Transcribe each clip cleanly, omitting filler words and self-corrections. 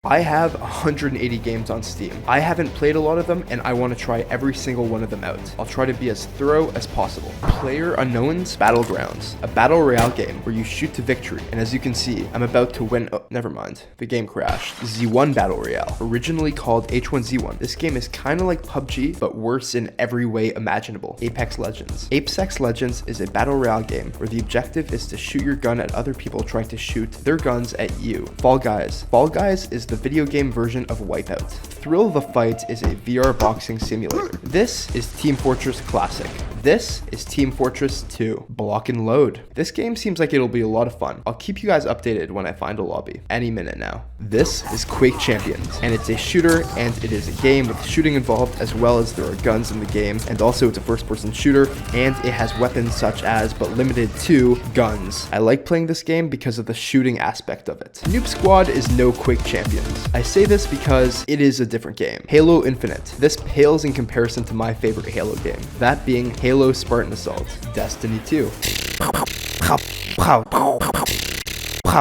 I have 180 games on Steam. I haven't played a lot of them, and I want to try every single one of them out. I'll try to be as thorough as possible. PlayerUnknown's Battlegrounds, a battle royale game where you shoot to victory, and as you can see, I'm about to win. Oh, never mind. The game crashed. Z1 Battle Royale, originally called H1Z1. This game is kind of like PUBG, but worse in every way imaginable. Apex Legends. Apex Legends is a battle royale game where the objective is to shoot your gun at other people trying to shoot their guns at you. Fall Guys. Fall Guys is the video game version of Wipeout. Thrill of the Fight is a VR boxing simulator. This is Team Fortress Classic. This is Team Fortress 2. Block and Load. This game seems like it'll be a lot of fun. I'll keep you guys updated when I find a lobby. Any minute now. This is Quake Champions, and it's a shooter, and it is a game with shooting involved, as well as there are guns in the game, and also it's a first-person shooter, and it has weapons such as, but limited to, guns. I like playing this game because of the shooting aspect of it. Noob Squad is no Quake Champions. I say this because it is a different game. Halo Infinite. This pales in comparison to my favorite Halo game, that being Halo Spartan Assault. Destiny 2.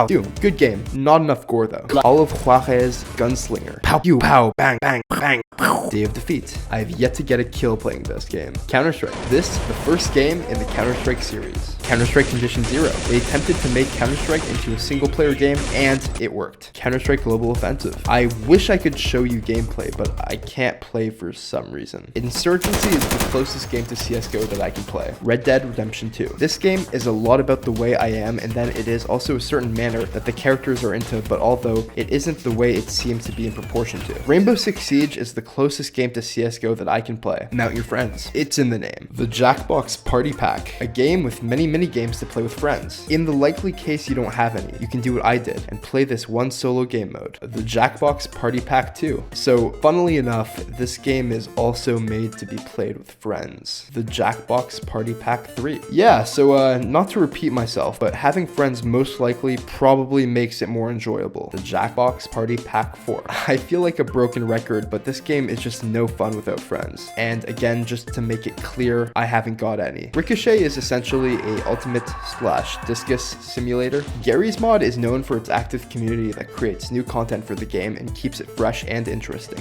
Doom, good game. Not enough gore though. Olive Juarez, Gunslinger. Pow, pew, pow, bang, bang, bang. Day of Defeat. I have yet to get a kill playing this game. Counter-Strike. This is the first game in the Counter-Strike series. Counter-Strike Condition Zero. They attempted to make Counter-Strike into a single-player game, and it worked. Counter-Strike Global Offensive. I wish I could show you gameplay, but I can't play for some reason. Insurgency is the closest game to CSGO that I can play. Red Dead Redemption 2. This game is a lot about the way I am, and then it is also a certain manner that the characters are into, but although it isn't the way it seems to be in proportion to. Rainbow Six Siege is the closest game to CSGO that I can play. Mount Your Friends. It's in the name. The Jackbox Party Pack, a game with many mini games to play with friends. In the likely case you don't have any, you can do what I did and play this one solo game mode, the Jackbox Party Pack 2. So, funnily enough, this game is also made to be played with friends. The Jackbox Party Pack 3. Yeah, so not to repeat myself, but having friends most likely probably makes it more enjoyable. The Jackbox Party Pack 4. I feel like a broken record, but this game is just no fun without friends. And again, just to make it clear, I haven't got any. Ricochet is essentially a ultimate/discus simulator. Gary's Mod is known for its active community that creates new content for the game and keeps it fresh and interesting.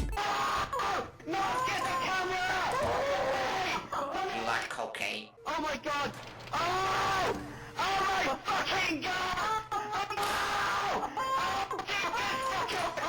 You like cocaine? Oh my god! Oh! Oh my fucking god!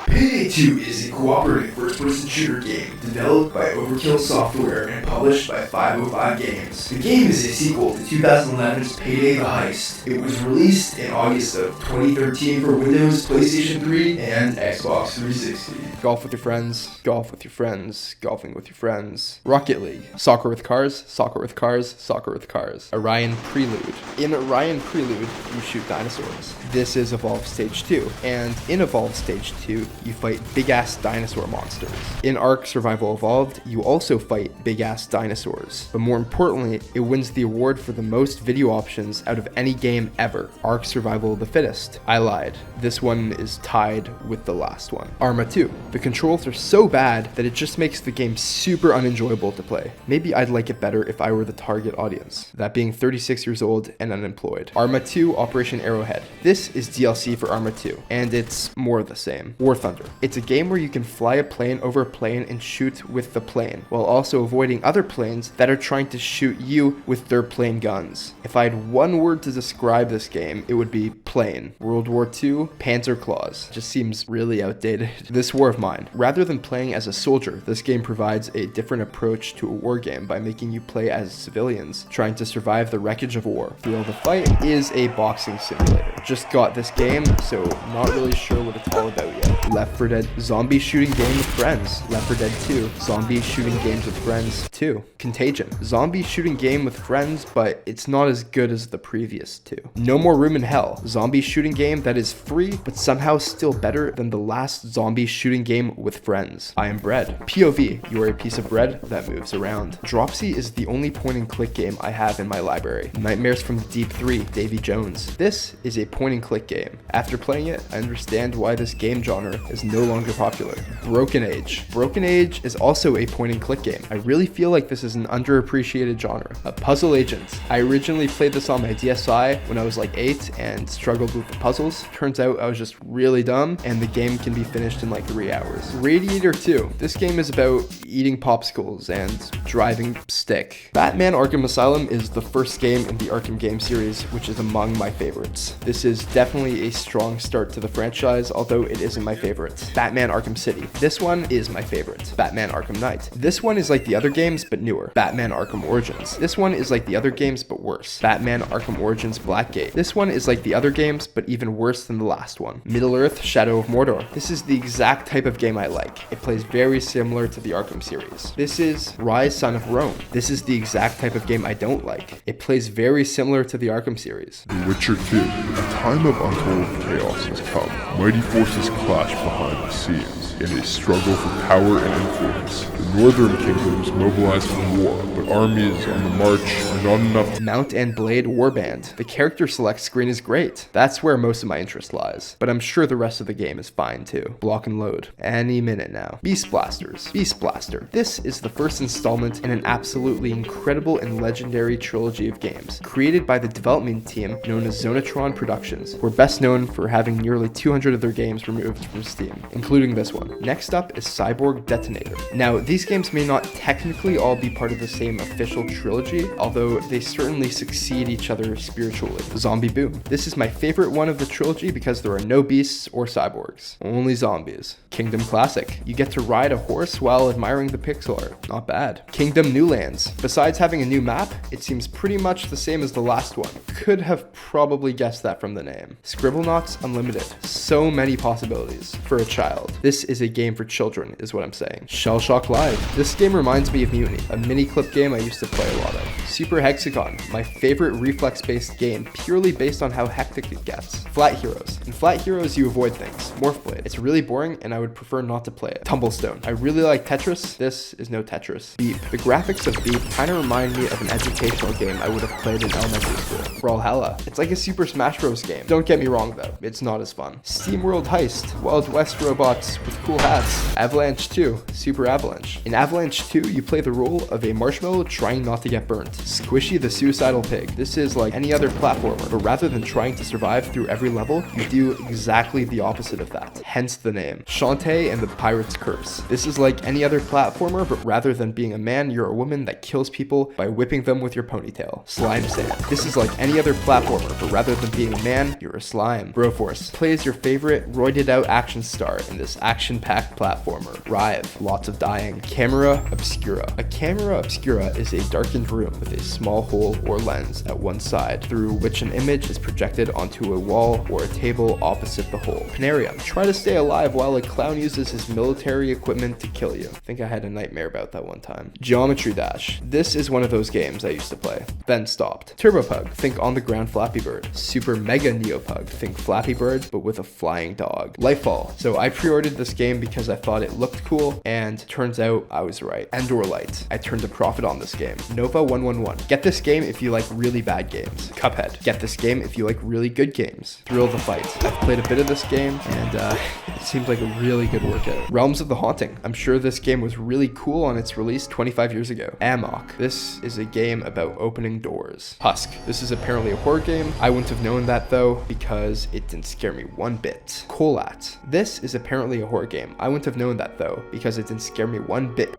Payday 2 is a cooperative first-person shooter game developed by Overkill Software and published by 505 Games. The game is a sequel to 2011's Payday the Heist. It was released in August of 2013 for Windows, PlayStation 3, and Xbox 360. Golf with your friends, golf with your friends, golfing with your friends. Rocket League. Soccer with cars, soccer with cars, soccer with cars. Orion Prelude. In Orion Prelude, you shoot dinosaurs. This is Evolve Stage 2, and in Evolve Stage 2, you fight big-ass dinosaur monsters. In Ark Survival Evolved, you also fight big-ass dinosaurs. But more importantly, it wins the award for the most video options out of any game ever. Ark Survival of the Fittest. I lied. This one is tied with the last one. Arma 2. The controls are so bad that it just makes the game super unenjoyable to play. Maybe I'd like it better if I were the target audience, that being 36 years old and unemployed. Arma 2 Operation Arrowhead. This is DLC for Arma 2, and it's more of the same. War Thunder. It's a game where you can fly a plane over a plane and shoot with the plane, while also avoiding other planes that are trying to shoot you with their plane guns. If I had one word to describe this game, it would be plane. World War II, Panzer Claws. Just seems really outdated. This War of Mine. Rather than playing as a soldier, this game provides a different approach to a war game by making you play as civilians, trying to survive the wreckage of war. Thrill of the Fight is a boxing simulator. Just got this game, so not really sure what it's all about yet. Left 4 Dead zombie shooting game with friends. Left 4 Dead 2 zombie shooting games with friends 2. Contagion zombie shooting game with friends, but it's not as good as the previous two. No More Room in Hell zombie shooting game that is free but somehow still better than the last zombie shooting game with friends. I Am Bread. POV, you are a piece of bread that moves around. Dropsy is the only point and click game I have in my library. Nightmares from the Deep 3, Davy Jones. This is a point and click game. After playing it, I understand why this game genre is no longer popular. Broken Age. Broken Age is also a point-and-click game. I really feel like this is an underappreciated genre. A puzzle agent. I originally played this on my DSi when I was like 8 and struggled with the puzzles. Turns out I was just really dumb, and the game can be finished in like 3 hours. Radiator 2. This game is about eating popsicles and driving stick. Batman Arkham Asylum is the first game in the Arkham game series, which is among my favorites. This is definitely a strong start to the franchise, although it isn't my favorite. Batman Arkham City. This one is my favorite. Batman Arkham Knight. This one is like the other games, but newer. Batman Arkham Origins. This one is like the other games, but worse. Batman Arkham Origins Blackgate. This one is like the other games, but even worse than the last one. Middle-earth Shadow of Mordor. This is the exact type of game I like. It plays very similar to the Arkham series. This is Rise Son of Rome. This is the exact type of game I don't like. It plays very similar to the Arkham series. The Witcher 2. A time of untold chaos has come. Mighty forces clash behind the scenes in a struggle for power and influence. The northern kingdoms mobilize for war, but armies on the march are not enough. Mount and Blade Warband. The character select screen is great. That's where most of my interest lies, but I'm sure the rest of the game is fine too. Block and load. Any minute now. Beast Blasters. Beast Blaster. This is the first installment in an absolutely incredible and legendary trilogy of games, created by the development team known as Zonatron Productions, who are best known for having nearly 200 of their games removed from Steam, including this one. Next up is Cyborg Detonator. Now, these games may not technically all be part of the same official trilogy, although they certainly succeed each other spiritually. Zombie Boom. This is my favorite one of the trilogy because there are no beasts or cyborgs, only zombies. Kingdom Classic. You get to ride a horse while admiring the pixel art. Not bad. Kingdom New Lands. Besides having a new map, it seems pretty much the same as the last one. Could have probably guessed that from the name. Scribblenauts Unlimited. So many possibilities for a child. This is a game for children, is what I'm saying. Shell Shock Live. This game reminds me of Mutiny, a mini clip game I used to play a lot of. Super Hexagon, my favorite reflex-based game, purely based on how hectic it gets. Flat Heroes. In Flat Heroes, you avoid things. Morph Blade. It's really boring, and I would prefer not to play it. Tumblestone. I really like Tetris. This is no Tetris. Beep. The graphics of Beep kind of remind me of an educational game I would have played in elementary school. Brawlhalla. It's like a Super Smash Bros. Game. Don't get me wrong though, it's not as fun. SteamWorld Heist. Wild West robots with cool hats. Avalanche 2. Super Avalanche. In Avalanche 2, you play the role of a marshmallow trying not to get burnt. Squishy the Suicidal Pig. This is like any other platformer, but rather than trying to survive through every level, you do exactly the opposite of that. Hence the name. Shantae and the Pirate's Curse. This is like any other platformer, but rather than being a man, you're a woman that kills people by whipping them with your ponytail. Slime Sand. This is like any other platformer, but rather than being a man, you're a slime. Broforce. Play as your favorite roided out action star in this action-packed platformer. Rive. Lots of dying. Camera Obscura. A camera obscura is a darkened room with a small hole or lens at one side through which an image is projected onto a wall or a table opposite the hole. Panarium. Try to stay alive while a clown uses his military equipment to kill you. I think I had a nightmare about that one time. Geometry Dash. This is one of those games I used to play, then stopped. Turbopug. Think on the ground Flappy Bird. Super Mega Neopug. Think Flappy Bird, but with a flying dog. Lightfall. So I pre-ordered this game because I thought it looked cool, and turns out I was right. Endor Light. I turned a profit on this game. Nova 111. Get this game if you like really bad games. Cuphead. Get this game if you like really good games. Thrill the Fight. I've played a bit of this game, and it seems like a really good workout. Realms of the Haunting. I'm sure this game was really cool on its release 25 years ago. Amok. This is a game about opening doors. Husk. This is apparently a horror game. I wouldn't have known that though, because it didn't scare me one bit. Colat. This is apparently a horror game. I wouldn't have known that though, because it didn't scare me one bit.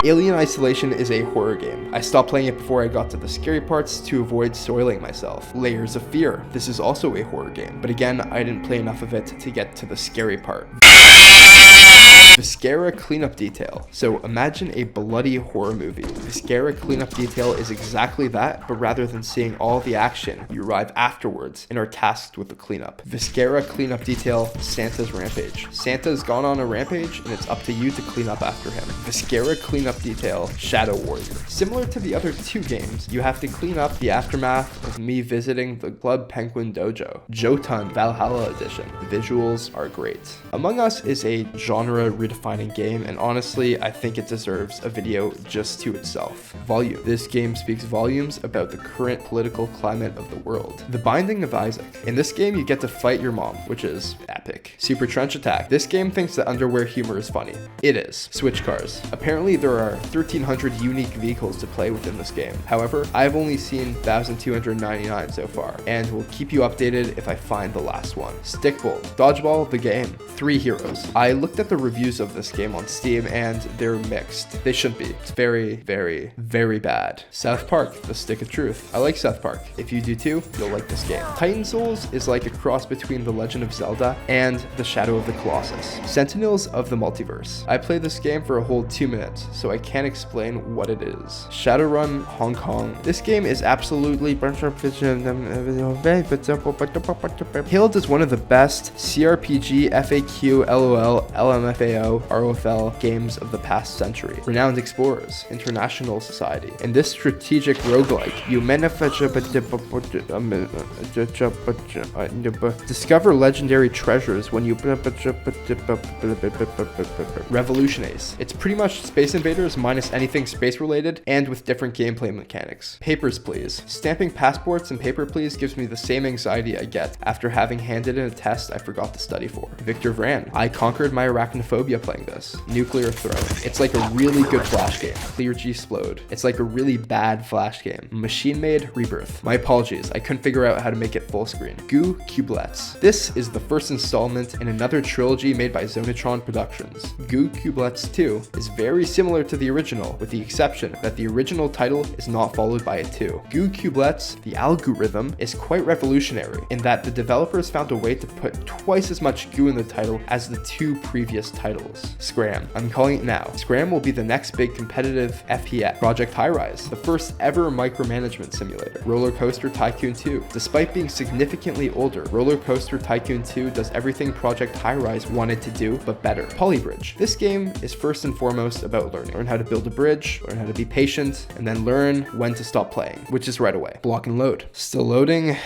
Alien Isolation is a horror game. I stopped playing it before I got to the scary parts to avoid soiling myself. Layers of Fear. This is also a horror game, but again, I didn't play enough of it to get to the scary part. Viscera Cleanup Detail. So imagine a bloody horror movie. Viscera Cleanup Detail is exactly that, but rather than seeing all the action, you arrive afterwards and are tasked with the cleanup. Viscera Cleanup Detail, Santa's Rampage. Santa's gone on a rampage and it's up to you to clean up after him. Viscera Cleanup Detail, Shadow Warrior. Similar to the other two games, you have to clean up the aftermath of me visiting the Club Penguin Dojo. Jotun Valhalla Edition. The visuals are great. Among Us is a genre redefining game, and honestly, I think it deserves a video just to itself. Volume. This game speaks volumes about the current political climate of the world. The Binding of Isaac. In this game, you get to fight your mom, which is epic. Super Trench Attack. This game thinks that underwear humor is funny. It is. Switch cars. Apparently, there are 1,300 unique vehicles to play within this game. However, I've only seen 1,299 so far, and will keep you updated if I find the last one. Stickball. Dodgeball, the game. 3 heroes. I looked at the reviews of this game on Steam, and they're mixed. They shouldn't be. It's very, very, very bad. South Park, the Stick of Truth. I like South Park. If you do too, you'll like this game. Titan Souls is like a cross between The Legend of Zelda and The Shadow of the Colossus. Sentinels of the Multiverse. I played this game for a whole 2 minutes, so I can't explain what it is. Shadowrun Hong Kong. This game is absolutely hailed as one of the best CRPG, FAQ, LOL, LMFAO, ROFL games of the past century. Renowned Explorers, International Society. In this strategic roguelike, you discover legendary treasures when you Revolution Ace. It's pretty much Space Invaders minus anything space related and with different gameplay mechanics. Papers, Please. Stamping passports and paper please gives me the same anxiety I get after having handed in a test I forgot to study for. Victor Vran. I conquered my arachnophobia playing this. Nuclear Throne. It's like a really good Flash game. Clear G Explode. It's like a really bad Flash game. Machine Made Rebirth. My apologies, I couldn't figure out how to make it full screen. Goo Cublets. This is the first installment in another trilogy made by Zonatron Productions. Goo Cublets 2 is very similar to the original, with the exception that the original title is not followed by a 2. Goo Cublets, the algorithm, is quite revolutionary in that the developers found a way to put twice as much goo in the title as the 2 previous titles. Scram. I'm calling it now. Scram will be the next big competitive FPS. Project High Rise, the first ever micromanagement simulator. Roller Coaster Tycoon 2. Despite being significantly older, Roller Coaster Tycoon 2 does everything Project High Rise wanted to do, but better. Polybridge. This game is first and foremost about learning. Learn how to build a bridge, learn how to be patient, and then learn when to stop playing, which is right away. Block and load. Still loading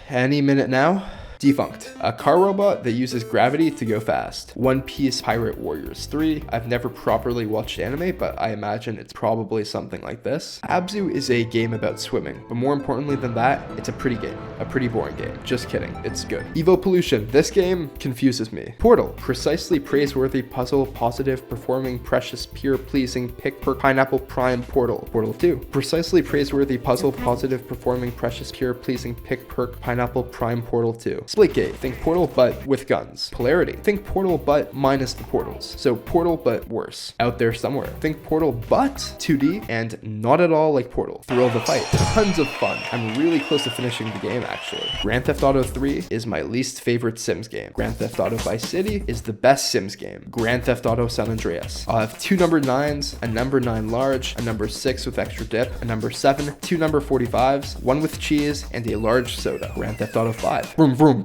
any minute now. Defunct, a car robot that uses gravity to go fast. One Piece Pirate Warriors 3. I've never properly watched anime, but I imagine it's probably something like this. Abzu is a game about swimming, but more importantly than that, it's a pretty game. A pretty boring game. Just kidding, it's good. Evo Pollution. This game confuses me. Portal, precisely praiseworthy puzzle, positive, performing, precious, pure, pleasing, pick, perk, pineapple, prime, portal. Portal 2, precisely praiseworthy puzzle, positive, performing, precious, pure, pleasing, pick, perk, pineapple, prime, portal 2. Splitgate, think Portal but with guns. Polarity, think Portal but minus the portals. So Portal but worse. Out There Somewhere, think Portal but 2D and not at all like Portal. Thrill of the Fight, tons of fun. I'm really close to finishing the game actually. Grand Theft Auto 3 is my least favorite Sims game. Grand Theft Auto Vice City is the best Sims game. Grand Theft Auto San Andreas. I'll have 2 number 9s, a number 9 large, a number 6 with extra dip, a number 7, 2 number 45s, 1 with cheese, and a large soda. Grand Theft Auto 5. Vroom vroom.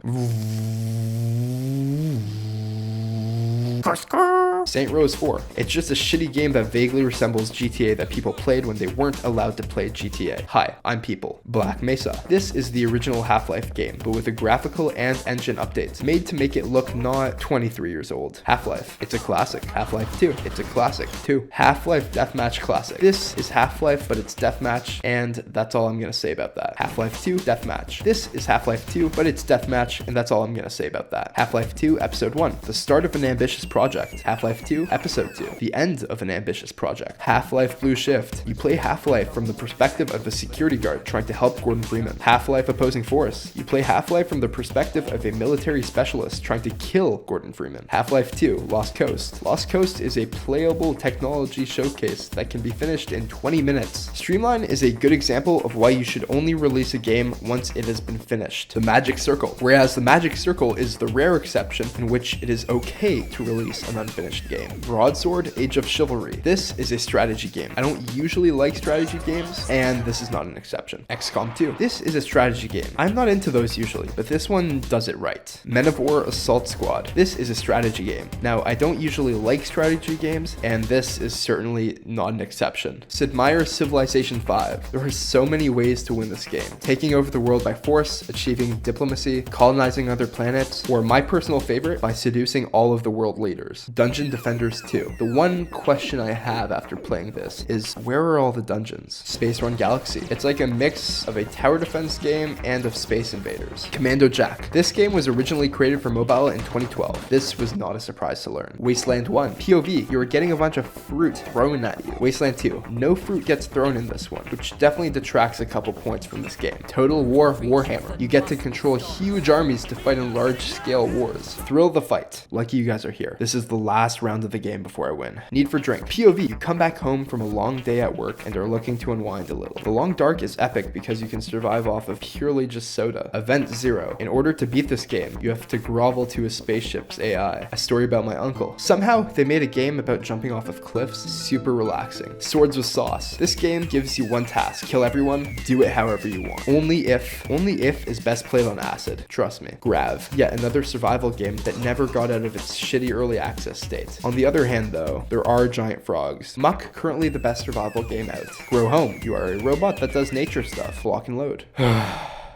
Saint Rose 4. It's just a shitty game that vaguely resembles GTA that people played when they weren't allowed to play GTA. Hi, I'm People. Black Mesa. This is the original Half-Life game, but with a graphical and engine updates made to make it look not 23 years old. Half-Life. It's a classic. Half-Life 2. It's a classic too. Half-Life Deathmatch Classic. This is Half-Life, but it's Deathmatch, and that's all I'm gonna say about that. Half-Life 2 Deathmatch. This is Half-Life 2, but it's Deathmatch, and that's all I'm gonna say about that. Half-Life 2 Episode 1. The start of an ambitious project. Half-Life 2 Episode 2. The end of an ambitious project. Half-Life Blue Shift. You play Half-Life from the perspective of a security guard trying to help Gordon Freeman. Half-Life Opposing Force. You play Half-Life from the perspective of a military specialist trying to kill Gordon Freeman. Half-Life 2 Lost Coast. Lost Coast is a playable technology showcase that can be finished in 20 minutes. Streamline is a good example of why you should only release a game once it has been finished. The Magic Circle. Whereas the Magic Circle is the rare exception in which it is okay to release an unfinished game. Broadsword Age of Chivalry. This is a strategy game. I don't usually like strategy games, and this is not an exception. XCOM 2. This is a strategy game. I'm not into those usually, but this one does it right. Men of War Assault Squad. This is a strategy game. Now, I don't usually like strategy games, and this is certainly not an exception. Sid Meier's Civilization 5. There are so many ways to win this game. Taking over the world by force, achieving diplomacy, colonizing other planets, or my personal favorite, by seducing all of the world leaders. Dungeon Defenders 2. The one question I have after playing this is, where are all the dungeons? Space Run Galaxy. It's like a mix of a tower defense game and of Space Invaders. Commando Jack. This game was originally created for mobile in 2012. This was not a surprise to learn. Wasteland 1. POV. You were getting a bunch of fruit thrown at you. Wasteland 2. No fruit gets thrown in this one, which definitely detracts a couple points from this game. Total War Warhammer. You get to control huge armies to fight in large-scale wars. Thrill the Fight. Lucky you guys are here. This is the last round of the game before I win. Need for Drink. POV. You come back home from a long day at work and are looking to unwind a little. The Long Dark is epic because you can survive off of purely just soda. Event 0. In order to beat this game, you have to grovel to a spaceship's AI. A story about my uncle. Somehow, they made a game about jumping off of cliffs. Super relaxing. Swords with Sauce. This game gives you one task. Kill everyone. Do it however you want. Only If is best played on acid. Trust me. Grav. Yet another survival game that never got out of its shitty early access state. On the other hand though, there are giant frogs. Muck, currently the best survival game out. Grow Home. You are a robot that does nature stuff. Lock and load.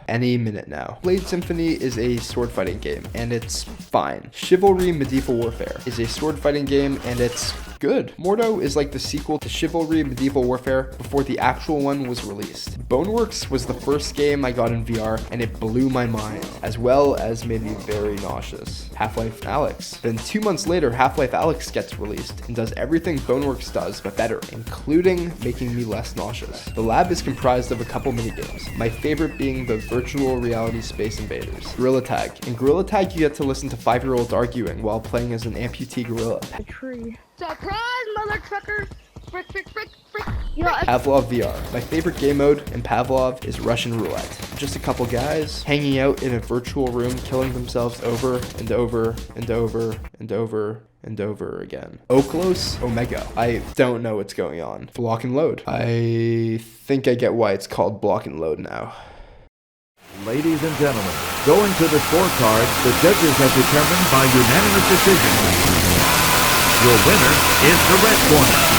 Any minute now. Blade Symphony is a sword fighting game, and it's fine. Chivalry Medieval Warfare is a sword fighting game, and it's good. Mordo is like the sequel to Chivalry Medieval Warfare before the actual one was released. Boneworks was the first game I got in VR, and it blew my mind, as well as made me very nauseous. Half-Life Alyx. Then 2 months later, Half-Life Alyx gets released, and does everything Boneworks does, but better, including making me less nauseous. The lab is comprised of a couple minigames, my favorite being the virtual reality Space Invaders. Gorilla Tag. In Gorilla Tag, you get to listen to 5-year-olds arguing while playing as an amputee gorilla. A tree. Surprise, mother trucker! Frick, frick, frick, frick. Pavlov VR. My favorite game mode in Pavlov is Russian roulette. Just a couple guys hanging out in a virtual room, killing themselves over and over and over and over and over again. Oklos Omega. I don't know what's going on. Block and load. I think I get why it's called block and load now. Ladies and gentlemen, going to the scorecards, the judges have determined by unanimous decision. Your winner is the red corner.